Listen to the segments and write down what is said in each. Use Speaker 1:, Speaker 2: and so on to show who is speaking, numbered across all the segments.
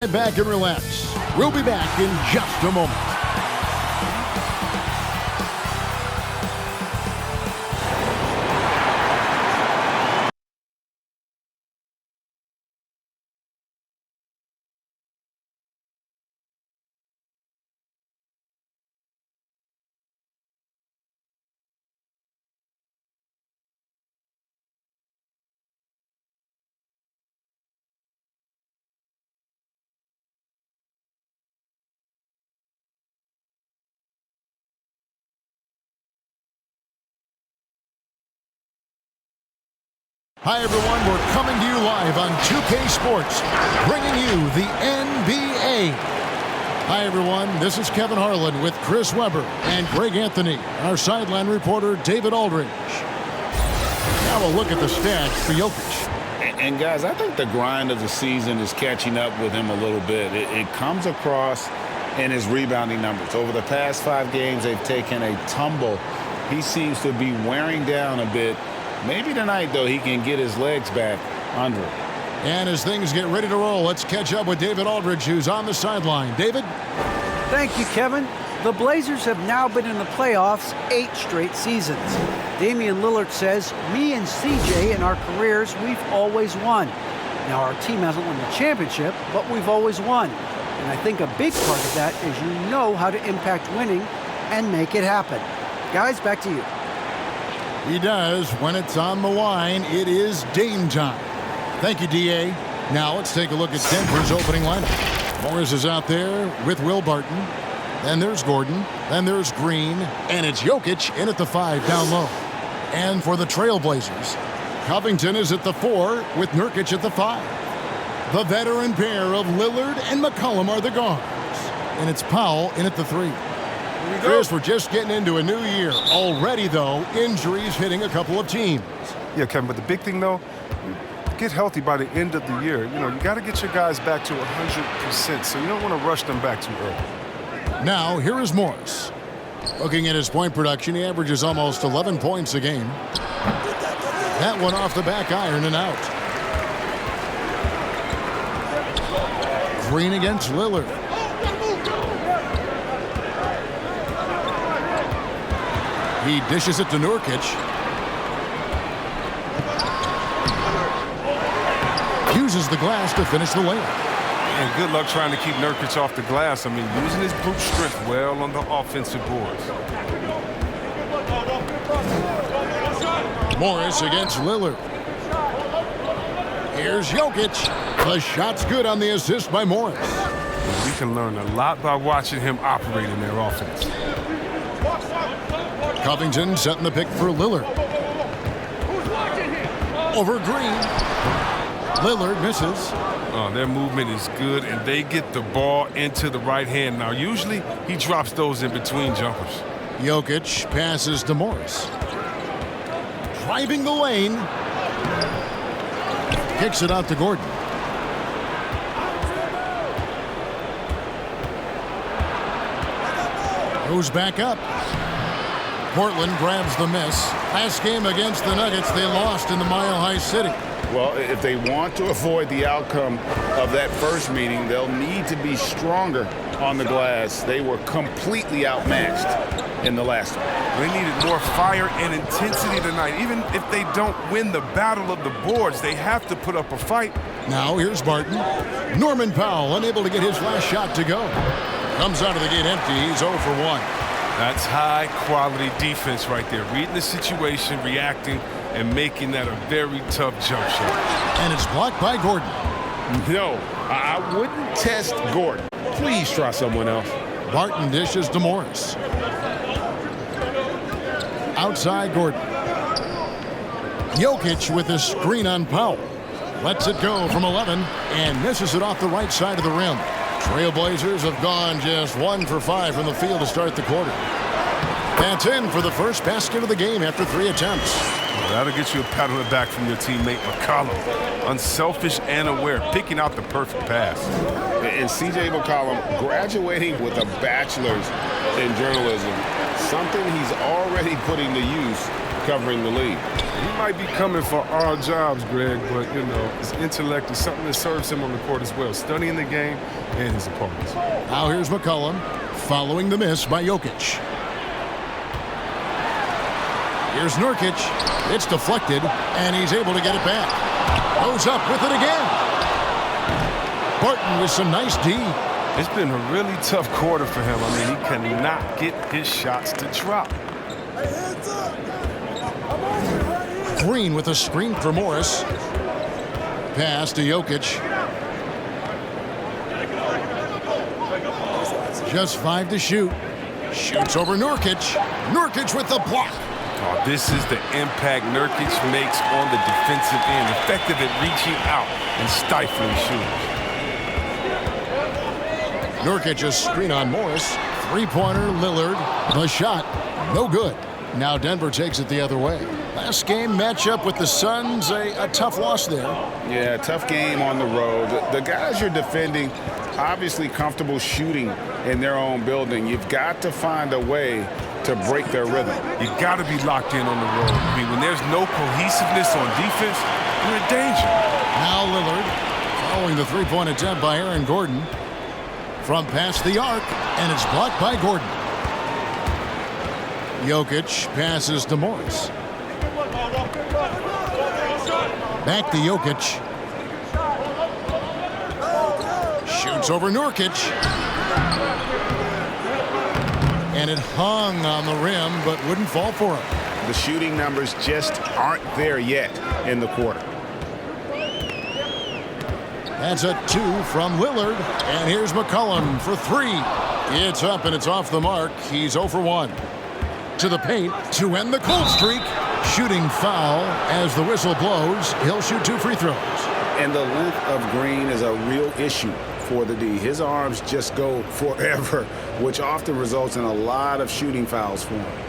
Speaker 1: Back and relax. We'll be back in just a moment. Hi, everyone. We're coming to you live on 2K Sports, bringing you the NBA. Hi, everyone. This is Kevin Harlan with Chris Webber and Greg Anthony, our sideline reporter, David Aldridge. Now a look at the stats for Jokic.
Speaker 2: And guys, I think the grind of the season is catching up with him a little bit. It comes across in his rebounding numbers. Over the past 5 games, they've taken a tumble. He seems to be wearing down a bit. Maybe tonight, though, he can get his legs back under it.
Speaker 1: And as things get ready to roll, let's catch up with David Aldridge, who's on the sideline. David?
Speaker 3: Thank you, Kevin. The Blazers have now been in the playoffs 8 straight seasons. Damian Lillard says, me and CJ in our careers, we've always won. Now, our team hasn't won the championship, but we've always won. And I think a big part of that is you know how to impact winning and make it happen. Guys, back to you.
Speaker 1: He does. When it's on the line, it is Dame time. Thank you, D.A. Now let's take a look at Denver's opening lineup. Morris is out there with Will Barton. Then there's Gordon. Then there's Green. And it's Jokic in at the 5 down low. And for the Trailblazers, Covington is at the 4 with Nurkic at the 5. The veteran pair of Lillard and McCollum are the guards. And it's Powell in at the 3. Chris, we're just getting into a new year. Already, though, injuries hitting a couple of teams.
Speaker 4: Yeah, Kevin, but the big thing, though, get healthy by the end of the year. You know, you got to get your guys back to 100%, so you don't want to rush them back too early.
Speaker 1: Now, here is Morris. Looking at his point production, he averages almost 11 points a game. That one off the back iron and out. Green against Lillard. He dishes it to Nurkic. Uses the glass to finish the layup.
Speaker 4: And good luck trying to keep Nurkic off the glass. I mean, using his brute strength well on the offensive boards.
Speaker 1: Morris against Lillard. Here's Jokic. The shot's good on the assist by Morris.
Speaker 4: We can learn a lot by watching him operate in their offense.
Speaker 1: Covington setting the pick for Lillard. Over Green. Lillard misses.
Speaker 4: Their movement is good, and they get the ball into the right hand. Now, usually he drops those in between jumpers.
Speaker 1: Jokic passes to Morris. Driving the lane. Kicks it out to Gordon. Goes back up. Portland grabs the miss. Last game against the Nuggets, they lost in the Mile High City.
Speaker 2: Well, if they want to avoid the outcome of that first meeting, they'll need to be stronger on the glass. They were completely outmatched in the last one.
Speaker 4: They needed more fire and intensity tonight. Even if they don't win the battle of the boards, they have to put up a fight.
Speaker 1: Now here's Barton. Norman Powell unable to get his last shot to go. Comes out of the gate empty. He's 0 for 1.
Speaker 4: That's high-quality defense right there. Reading the situation, reacting, and making that a very tough jump shot.
Speaker 1: And it's blocked by Gordon.
Speaker 2: No, I wouldn't test Gordon. Please try someone else.
Speaker 1: Barton dishes to Morris. Outside Gordon. Jokic with a screen on Powell. Lets it go from 11 and misses it off the right side of the rim. Trailblazers have gone just 1 for 5 from the field to start the quarter. That's in for the first basket of the game after 3 attempts.
Speaker 4: Well, that'll get you a pat on the back from your teammate McCollum. Unselfish and aware, picking out the perfect pass.
Speaker 2: And C.J. McCollum graduating with a bachelor's in journalism, something he's already putting to use covering the league.
Speaker 4: He might be coming for our jobs, Greg, but, you know, his intellect is something that serves him on the court as well, studying the game and his opponents.
Speaker 1: Now here's McCollum following the miss by Jokic. Here's Nurkic. It's deflected, and he's able to get it back. Goes up with it again. Barton with some nice D.
Speaker 4: It's been a really tough quarter for him. I mean, he cannot get his shots to drop.
Speaker 1: Green with a screen for Morris. Pass to Jokic. Just 5 to shoot. Shoots over Nurkic. Nurkic with the block.
Speaker 4: Oh, this is the impact Nurkic makes on the defensive end. Effective at reaching out and stifling shooters.
Speaker 1: Nurkic a screen on Morris. Three-pointer, Lillard. The shot, no good. Now Denver takes it the other way. Last game matchup with the Suns, a tough loss there.
Speaker 2: Yeah, tough game on the road. The guys you're defending, obviously comfortable shooting in their own building. You've got to find a way to break their rhythm.
Speaker 4: You got to be locked in on the road. I mean, when there's no cohesiveness on defense, you're in danger.
Speaker 1: Now Lillard following the three-point attempt by Aaron Gordon. From past the arc, and it's blocked by Gordon. Jokic passes to Morris. Back to Jokic. Shoots over Nurkic. And it hung on the rim, but wouldn't fall for him.
Speaker 2: The shooting numbers just aren't there yet in the quarter.
Speaker 1: That's a 2 from Lillard. And here's McCollum for 3. It's up and it's off the mark. He's 0 for 1. To the paint to end the cold streak. Shooting foul as the whistle blows. He'll shoot 2 free throws.
Speaker 2: And the length of Green is a real issue for the D. His arms just go forever, which often results in a lot of shooting fouls for him.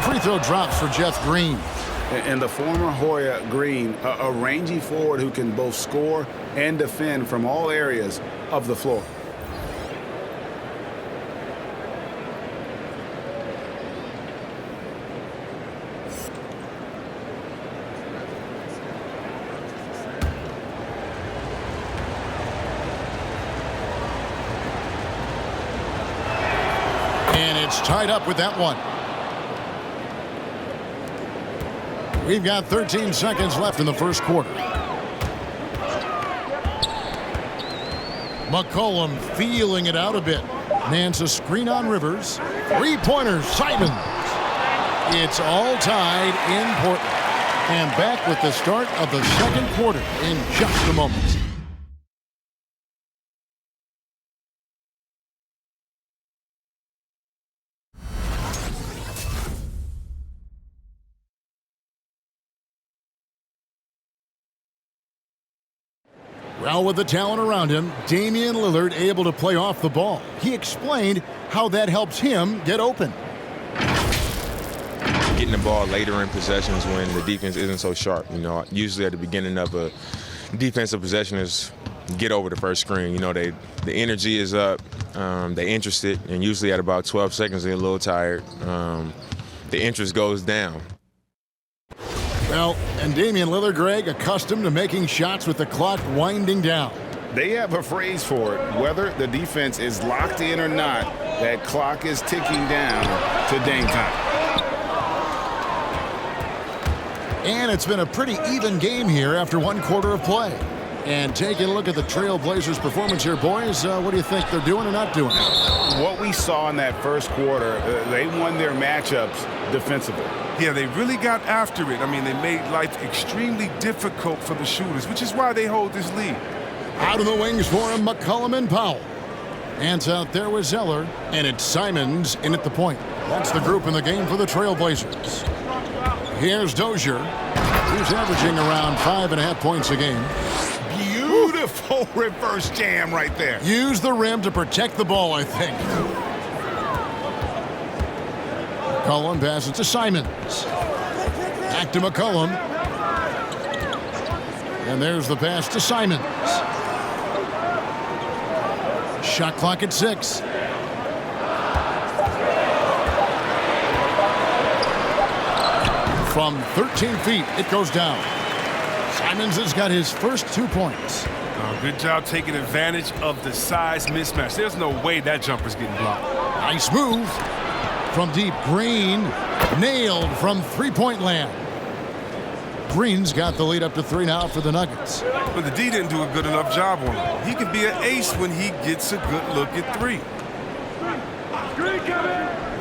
Speaker 1: Free throw drops for Jeff Green.
Speaker 2: And the former Hoya Green, a rangy forward who can both score and defend from all areas of the floor.
Speaker 1: And it's tied up with that one. We've got 13 seconds left in the first quarter. McCollum feeling it out a bit. Nance a screen on Rivers. Three-pointer, Simons. It's all tied in Portland. And back with the start of the second quarter in just a moment. Well, with the talent around him, Damian Lillard able to play off the ball. He explained how that helps him get open.
Speaker 5: Getting the ball later in possessions when the defense isn't so sharp. You know, usually at the beginning of a defensive possession is get over the first screen. You know, the energy is up, they're interested, and usually at about 12 seconds they're a little tired. The interest goes down.
Speaker 1: Well, and Damian Lillard, Greg, accustomed to making shots with the clock winding down.
Speaker 2: They have a phrase for it. Whether the defense is locked in or not, that clock is ticking down to Dame time.
Speaker 1: And it's been a pretty even game here after one quarter of play. And taking a look at the Trail Blazers' performance here, boys, what do you think they're doing or not doing?
Speaker 2: What we saw in that first quarter, they won their matchups defensively.
Speaker 4: Yeah, they really got after it. I mean, they made life extremely difficult for the shooters, which is why they hold this lead.
Speaker 1: Out of the wings for him, McCollum and Powell. Hands out there with Zeller, and it's Simons in at the point. That's the group in the game for the Trail Blazers. Here's Dozier. He's averaging around 5.5 points a game.
Speaker 2: Beautiful reverse jam right there.
Speaker 1: Use the rim to protect the ball, I think. McCollum passes to Simons. Back to McCollum. And there's the pass to Simons. Shot clock at 6. From 13 feet, it goes down. Simons has got his first 2 points.
Speaker 4: Good job taking advantage of the size mismatch. There's no way that jumper's getting blocked.
Speaker 1: Nice move. From deep, Green nailed from three-point land. Green's got the lead up to 3 now for the Nuggets.
Speaker 4: But the D didn't do a good enough job on him. He can be an ace when he gets a good look at 3.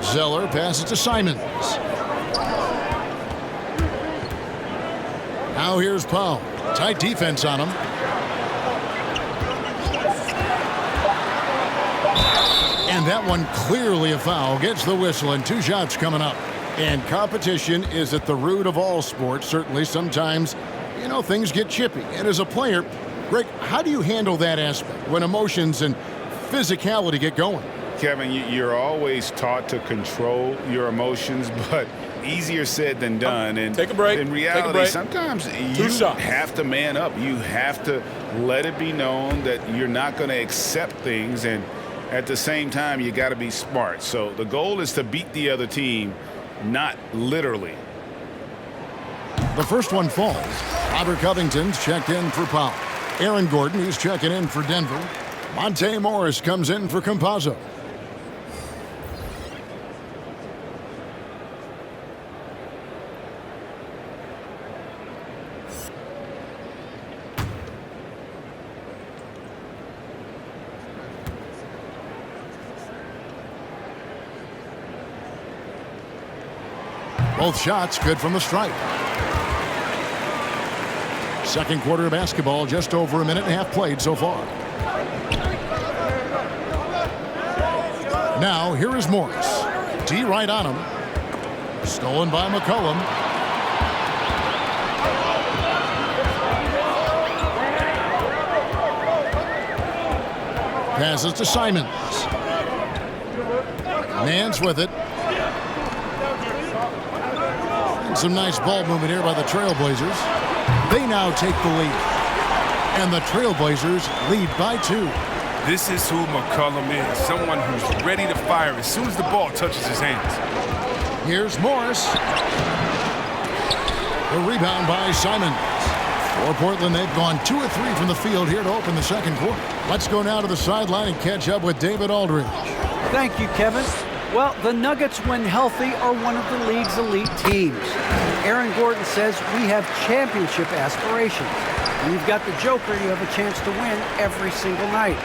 Speaker 1: Zeller passes to Simons. Now here's Powell. Tight defense on him. And that one clearly a foul. Gets the whistle and 2 shots coming up. And competition is at the root of all sports. Certainly sometimes, things get chippy. And as a player, Greg, how do you handle that aspect when emotions and physicality get going?
Speaker 2: Kevin, you're always taught to control your emotions, but easier said than done. And
Speaker 6: take a break.
Speaker 2: In reality, sometimes you have to man up. You have to let it be known that you're not going to accept things. And at the same time, you got to be smart. So the goal is to beat the other team, not literally.
Speaker 1: The first one falls. Robert Covington's checked in for Powell. Aaron Gordon, he's checking in for Denver. Monte Morris comes in for Campazzo. Both shots good from the stripe. Second quarter of basketball, just over a minute and a half played so far. Now, here is Morris. D right on him. Stolen by McCollum. Passes to Simons. Nance with it. And some nice ball movement here by the Trailblazers. They now take the lead. And the Trailblazers lead by 2.
Speaker 4: This is who McCollum is. Someone who's ready to fire as soon as the ball touches his hands.
Speaker 1: Here's Morris. The rebound by Simons. For Portland, they've gone 2 of 3 from the field here to open the second quarter. Let's go now to the sideline and catch up with David Aldridge.
Speaker 3: Thank you, Kevin. Well, the Nuggets, when healthy, are one of the league's elite teams. Aaron Gordon says we have championship aspirations. When you've got the Joker, you have a chance to win every single night.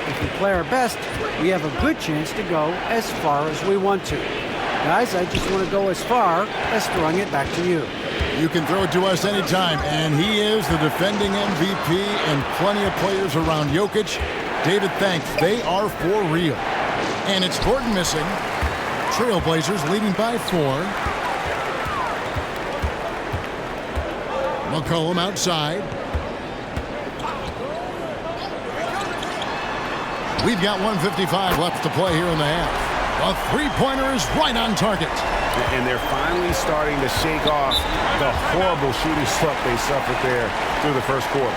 Speaker 3: If we play our best, we have a good chance to go as far as we want to. Guys, I just want to go as far as throwing it back to you.
Speaker 1: You can throw it to us anytime, and he is the defending MVP and plenty of players around Jokic. David thanks. They are for real. And it's Gordon missing. Trailblazers leading by 4. McCollum outside. We've got 1:55 left to play here in the half. A three-pointer is right on target.
Speaker 2: And they're finally starting to shake off the horrible shooting slump they suffered there through the first quarter.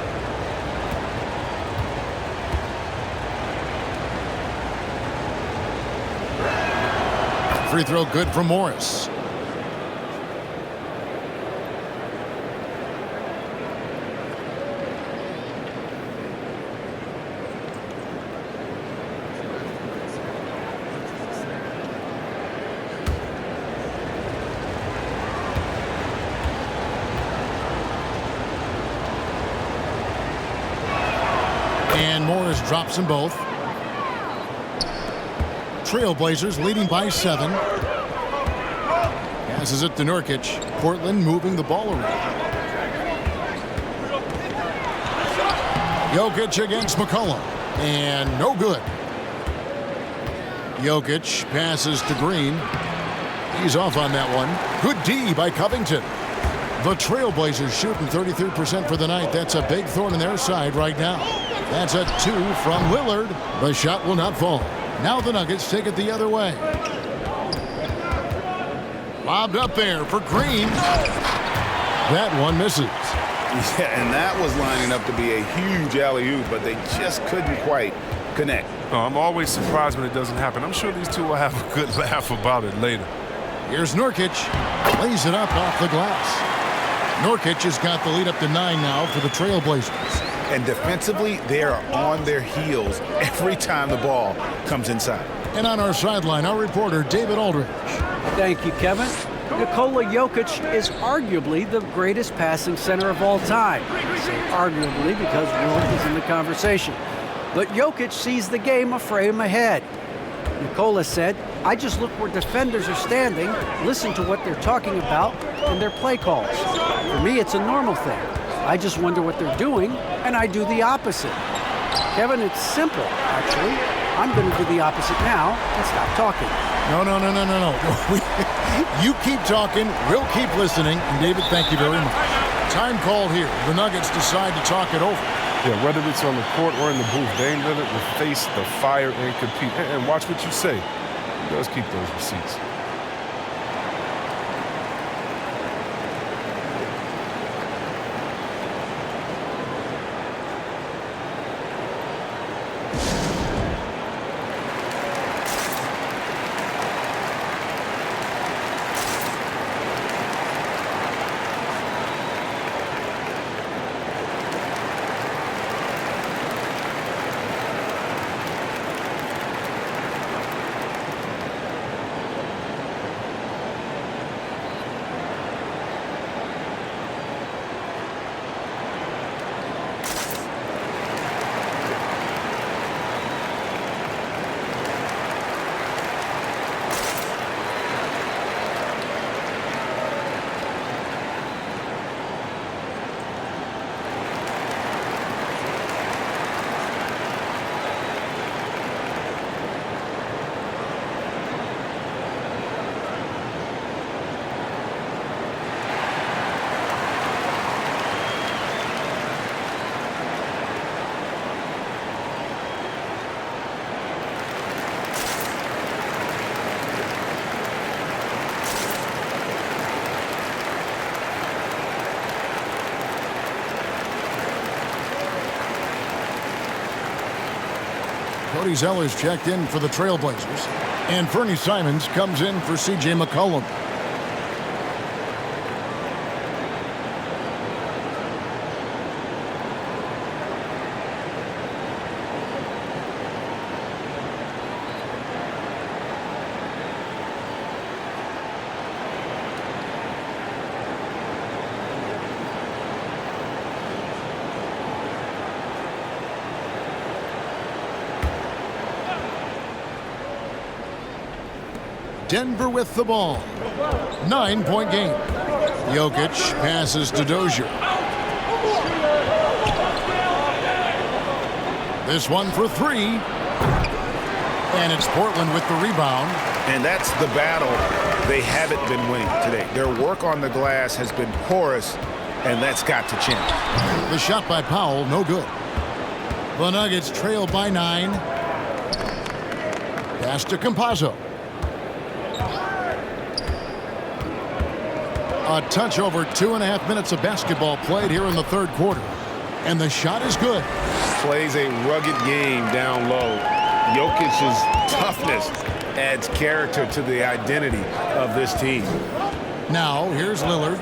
Speaker 1: Free throw good for Morris. And Morris drops them both. Trailblazers leading by 7. Passes it to Nurkic. Portland moving the ball around. Jokic against McCollum. And no good. Jokic passes to Green. He's off on that one. Good D by Covington. The Trailblazers shooting 33% for the night. That's a big thorn in their side right now. That's a 2 from Lillard. The shot will not fall. Now the Nuggets take it the other way. Lobbed up there for Green. That one misses.
Speaker 2: Yeah, and that was lining up to be a huge alley-oop, but they just couldn't quite connect.
Speaker 4: No, I'm always surprised when it doesn't happen. I'm sure these two will have a good laugh about it later.
Speaker 1: Here's Nurkic. Lays it up off the glass. Nurkic has got the lead up to 9 now for the Trailblazers.
Speaker 2: And defensively, they are on their heels every time the ball comes inside.
Speaker 1: And on our sideline, our reporter, David Aldridge.
Speaker 3: Thank you, Kevin. Nikola Jokic is arguably the greatest passing center of all time. I say arguably because Wilt is in the conversation. But Jokic sees the game a frame ahead. Nikola said, I just look where defenders are standing, listen to what they're talking about, and their play calls. For me, it's a normal thing. I just wonder what they're doing, and I do the opposite. Kevin, it's simple, actually. I'm going to do the opposite now and stop talking.
Speaker 1: No. You keep talking, we'll keep listening. And David, thank you very much. Time called here. The Nuggets decide to talk it over.
Speaker 4: Yeah, whether it's on the court or in the booth, Dame Lillard will face the fire and compete. And watch what you say. He does keep those receipts.
Speaker 1: Cody Zeller's checked in for the Trailblazers. And Fernie Simons comes in for C.J. McCollum. Denver with the ball. 9-point game. Jokic passes to Dozier. This one for 3. And it's Portland with the rebound.
Speaker 2: And that's the battle they haven't been winning today. Their work on the glass has been porous, and that's got to change.
Speaker 1: The shot by Powell, no good. The Nuggets trail by 9. Pass to Campazzo. A touch over 2.5 minutes of basketball played here in the third quarter. And the shot is good.
Speaker 2: Plays a rugged game down low. Jokic's toughness adds character to the identity of this team.
Speaker 1: Now, here's Lillard.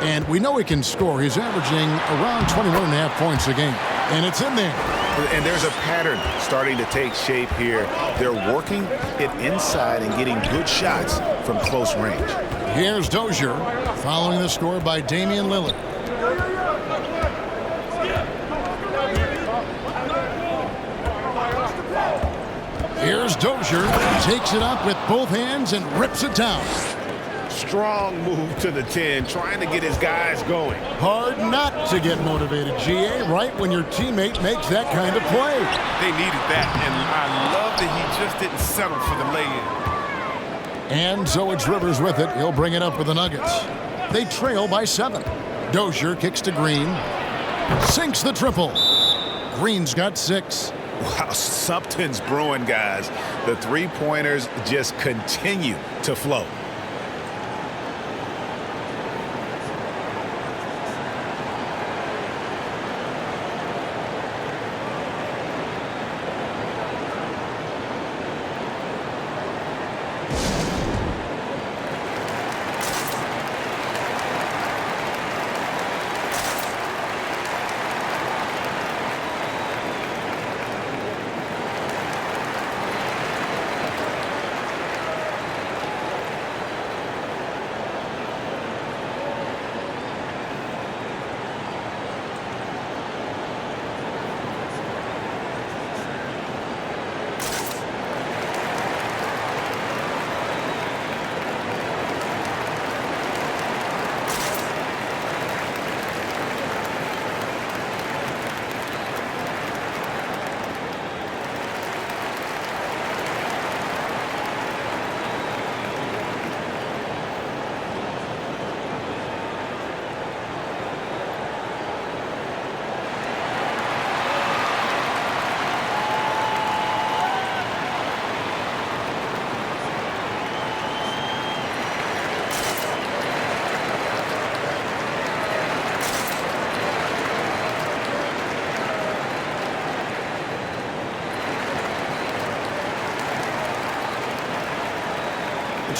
Speaker 1: And we know he can score. He's averaging around 21.5 points a game. And it's in there.
Speaker 2: And there's a pattern starting to take shape here. They're working it inside and getting good shots from close range.
Speaker 1: Here's Dozier, following the score by Damian Lillard. Here's Dozier, takes it up with both hands and rips it down.
Speaker 2: Strong move to the 10, trying to get his guys going.
Speaker 1: Hard not to get motivated, GA, right when your teammate makes that kind of play.
Speaker 4: They needed that, and I love that he just didn't settle for the lay-in.
Speaker 1: And so it's Rivers with it. He'll bring it up with the Nuggets. They trail by 7. Dozier kicks to Green. Sinks the triple. Green's got 6.
Speaker 2: Wow, something's brewing, guys. The three-pointers just continue to flow.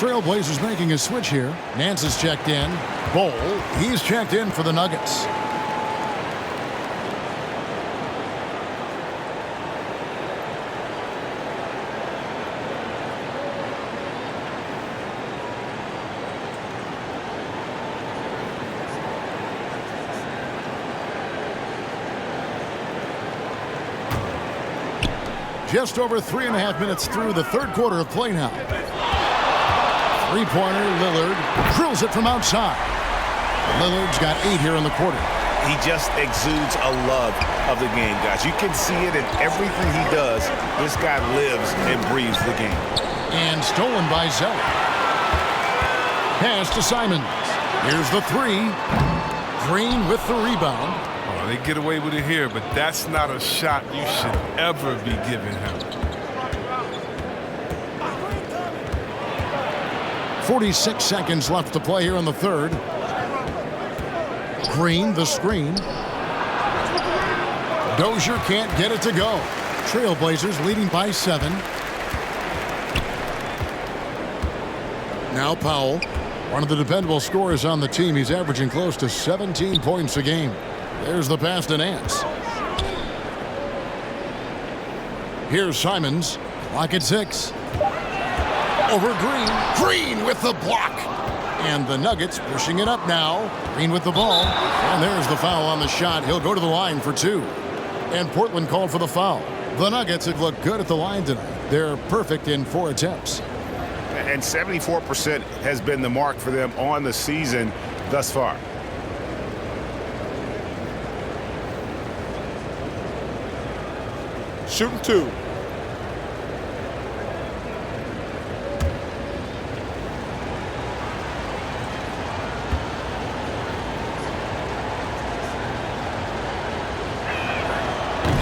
Speaker 1: Trailblazers making a switch here. Nance is checked in. Bol, he's checked in for the Nuggets. Just over 3.5 minutes through the third quarter of play now. Three-pointer, Lillard drills it from outside. Lillard's got 8 here in the quarter.
Speaker 2: He just exudes a love of the game, guys. You can see it in everything he does. This guy lives and breathes the game.
Speaker 1: And stolen by Zeller. Pass to Simons. Here's the 3. Green with the rebound.
Speaker 4: Oh, they get away with it here, but that's not a shot you should ever be giving him.
Speaker 1: 46 seconds left to play here in the third. Green, the screen. Dozier can't get it to go. Trailblazers leading by 7. Now Powell, one of the dependable scorers on the team. He's averaging close to 17 points a game. There's the pass to Nance. Here's Simons. Clock at 6. Over Green. Green with the block. And the Nuggets pushing it up now. Green with the ball. And there's the foul on the shot. He'll go to the line for 2. And Portland called for the foul. The Nuggets have looked good at the line tonight. They're perfect in 4 attempts.
Speaker 2: And 74% has been the mark for them on the season thus far.
Speaker 7: Shooting 2.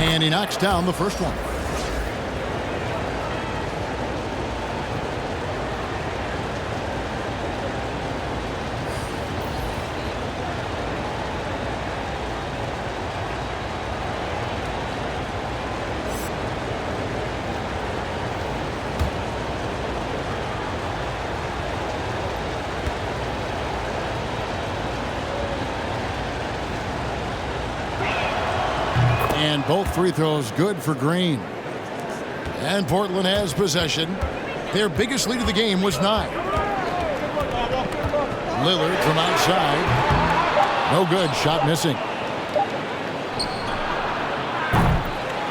Speaker 1: And he knocks down the first one. And both free throws good for Green. And Portland has possession. Their biggest lead of the game was 9. Lillard from outside. No good. Shot missing.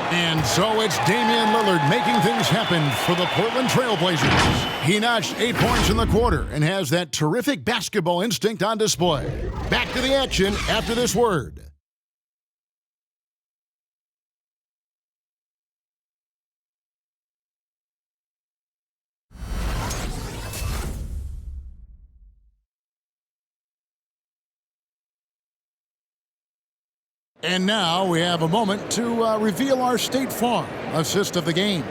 Speaker 1: And so it's Damian Lillard making things happen for the Portland Trail Blazers. He notched 8 points in the quarter and has that terrific basketball instinct on display. Back to the action after this word. And now we have a moment to reveal our State Farm assist of the game.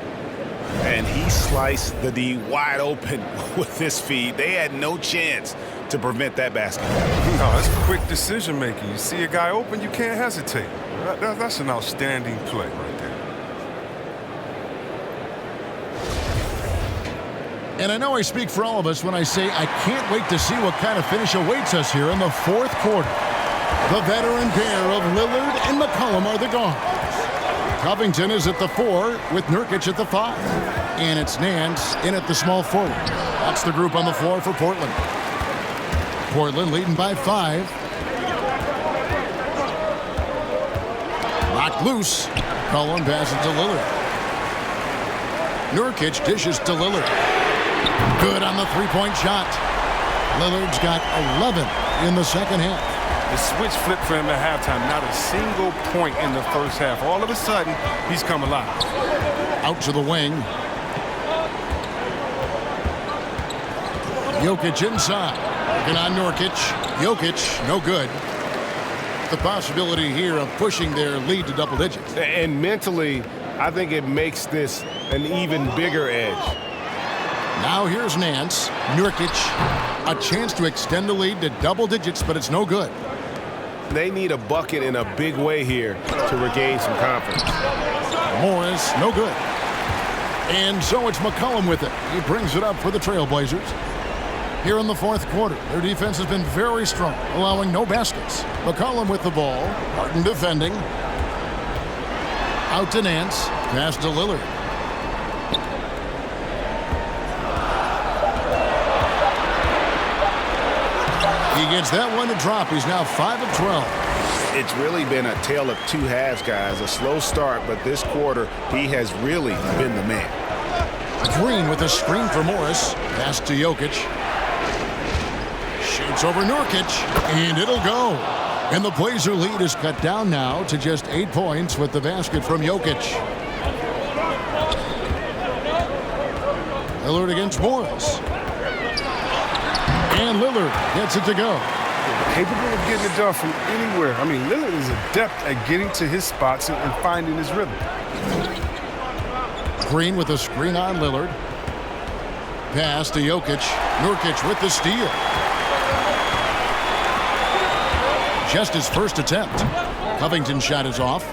Speaker 2: And he sliced the D wide open with his feed. They had no chance to prevent that basket.
Speaker 4: No, that's quick decision making. You see a guy open, you can't hesitate. That's an outstanding play right there.
Speaker 1: And I know I speak for all of us when I say I can't wait to see what kind of finish awaits us here in the fourth quarter. The veteran pair of Lillard and McCollum are the guards. Covington is at the 4 with Nurkic at the 5. And it's Nance in at the small forward. That's the group on the floor for Portland. Portland leading by 5. Locked loose. McCollum passes to Lillard. Nurkic dishes to Lillard. Good on the three-point shot. Lillard's got 11 in the second half.
Speaker 4: The switch flipped for him at halftime. Not a single point in the first half. All of a sudden, he's come alive.
Speaker 1: Out to the wing. Jokic inside. Working on Nurkic. Jokic, no good. The possibility here of pushing their lead to double digits.
Speaker 8: And mentally, I think it makes this an even bigger edge.
Speaker 1: Now here's Nance. Nurkic, a chance to extend the lead to double digits, but it's no good.
Speaker 8: They need a bucket in a big way here to regain some confidence.
Speaker 1: Morris, no good. And so it's McCollum with it. He brings it up for the Trailblazers. Here in the fourth quarter, their defense has been very strong, allowing no baskets. McCollum with the ball. Martin defending. Out to Nance. Pass to Lillard. He gets that one to drop. He's now 5 of 12.
Speaker 2: It's really been a tale of two halves, guys. A slow start, but this quarter, he has really been the man.
Speaker 1: Green with a screen for Morris. Pass to Jokic. Shoots over Nurkic, and it'll go. And the Blazer lead is cut down now to just 8 points with the basket from Jokic. Lillard against Morris. And Lillard gets it to go.
Speaker 4: Capable of getting it done from anywhere. I mean, Lillard is adept at getting to his spots and finding his rhythm.
Speaker 1: Green with a screen on Lillard. Pass to Jokic. Nurkic with the steal. Just his first attempt. Covington's shot is off.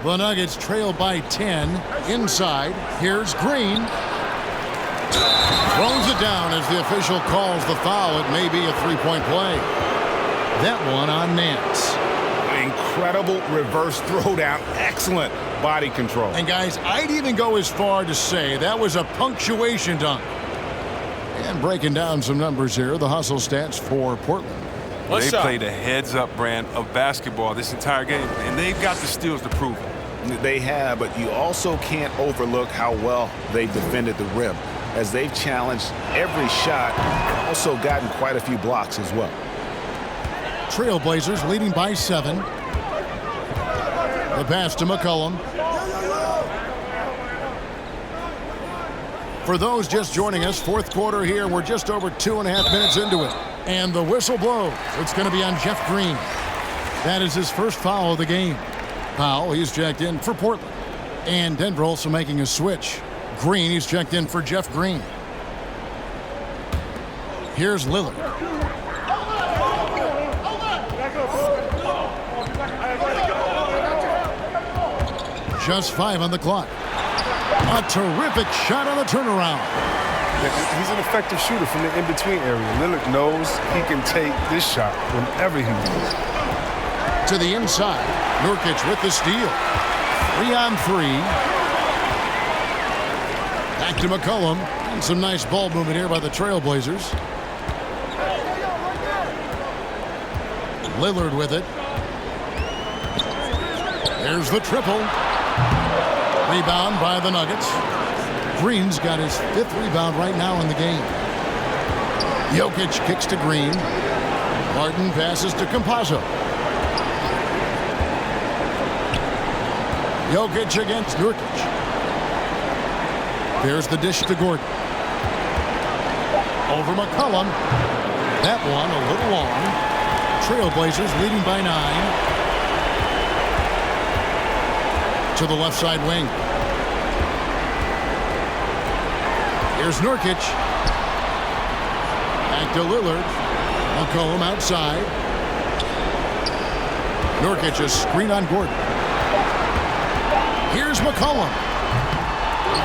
Speaker 1: The Nuggets trail by 10. Inside. Here's Green. Throws it down as the official calls the foul. It may be a three-point play. That one on Nance.
Speaker 2: Incredible reverse throwdown. Excellent body control.
Speaker 1: And guys, I'd even go as far to say that was a punctuation dunk. And breaking down some numbers here, the hustle stats for Portland.
Speaker 4: They played a heads-up brand of basketball this entire game, and they've got the steals to prove it.
Speaker 2: They have, but you also can't overlook how well they defended the rim, as they've challenged every shot, also gotten quite a few blocks as well.
Speaker 1: Trailblazers leading by 7. The pass to McCollum. For those just joining us, fourth quarter here, we're just over 2.5 minutes into it. And the whistle blows. It's going to be on Jeff Green. That is his first foul of the game. Powell, he's checked in for Portland. And Denver also making a switch. Green, he's checked in for Jeff Green. Here's Lillard. Just 5 on the clock. A terrific shot on the turnaround.
Speaker 4: He's an effective shooter from the in-between area. Lillard knows he can take this shot whenever he wants.
Speaker 1: To the inside. Nurkic with the steal. 3-on-3. Back to McCollum. And some nice ball movement here by the Trailblazers. Lillard with it. There's the triple. Rebound by the Nuggets. Green's got his 5th rebound right now in the game. Jokic kicks to Green. Martin passes to Campazzo. Jokic against Nurkic. There's the dish to Gordon. Over McCollum. That one a little long. Trailblazers leading by 9. To the left side wing. Here's Nurkic. Back to Lillard. McCollum outside. Nurkic a screen on Gordon. Here's McCollum.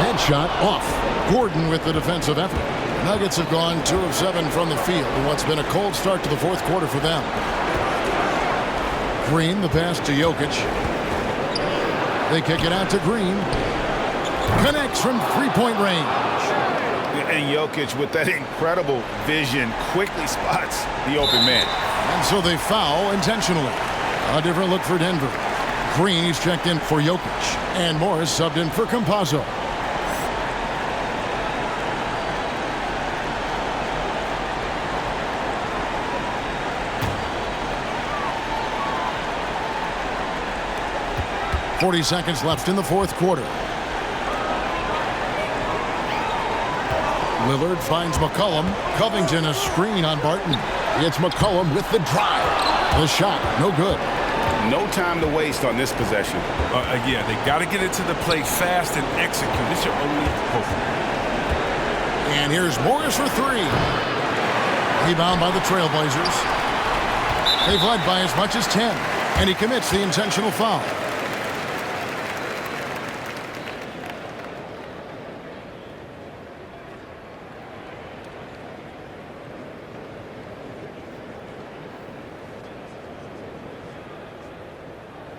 Speaker 1: Headshot off. Gordon with the defensive effort. Nuggets have gone 2 of 7 from the field in what's been a cold start to the 4th quarter for them. Green, the pass to Jokic. They kick it out to Green. Connects from 3-point range.
Speaker 2: And Jokic, with that incredible vision, quickly spots the open man.
Speaker 1: And so they foul intentionally. A different look for Denver. Green, he's checked in for Jokic. And Morris subbed in for Campazzo. .40 seconds left in the 4th quarter. Lillard finds McCollum. Covington a screen on Barton. It's McCollum with the drive. The shot, no good.
Speaker 2: No time to waste on this possession.
Speaker 4: Again, they got to get into the play fast and execute. It's your only hope.
Speaker 1: And here's Morris for 3. Rebound by the Trailblazers. They've led by as much as 10. And he commits the intentional foul.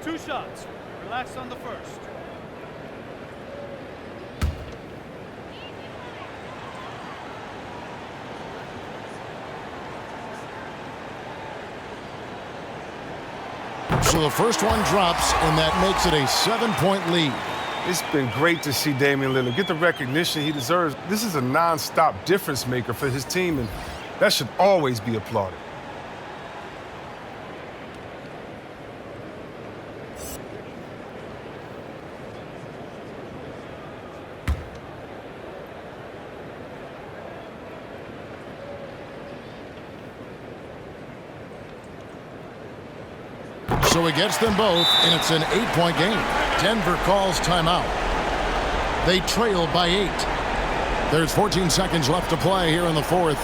Speaker 9: Two shots. Relax on the first.
Speaker 1: So the first one drops, and that makes it a 7-point lead.
Speaker 4: It's been great to see Damian Lillard get the recognition he deserves. This is a non-stop difference maker for his team, and that should always be applauded.
Speaker 1: So he gets them both, and it's an 8-point game. Denver calls timeout. They trail by 8. There's 14 seconds left to play here in the 4th.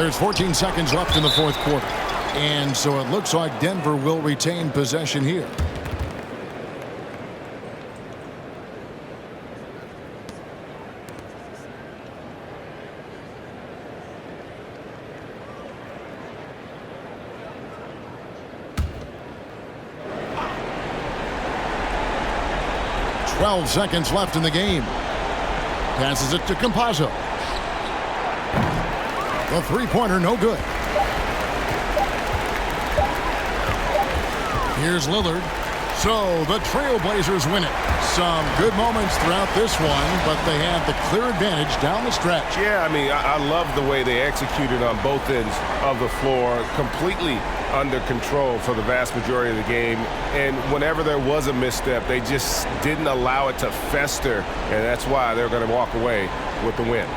Speaker 1: There's 14 seconds left in the fourth quarter. And so it looks like Denver will retain possession here. Twelve seconds left in the game. Passes it to Campazzo. The three-pointer, no good. Here's Lillard. So the Trailblazers win it. Some good moments throughout this one, but they have the clear advantage down the stretch.
Speaker 8: Yeah, I mean, I love the way they executed on both ends of the floor, completely under control for the vast majority of the game. And whenever there was a misstep, they just didn't allow it to fester, and that's why they're going to walk away with the win.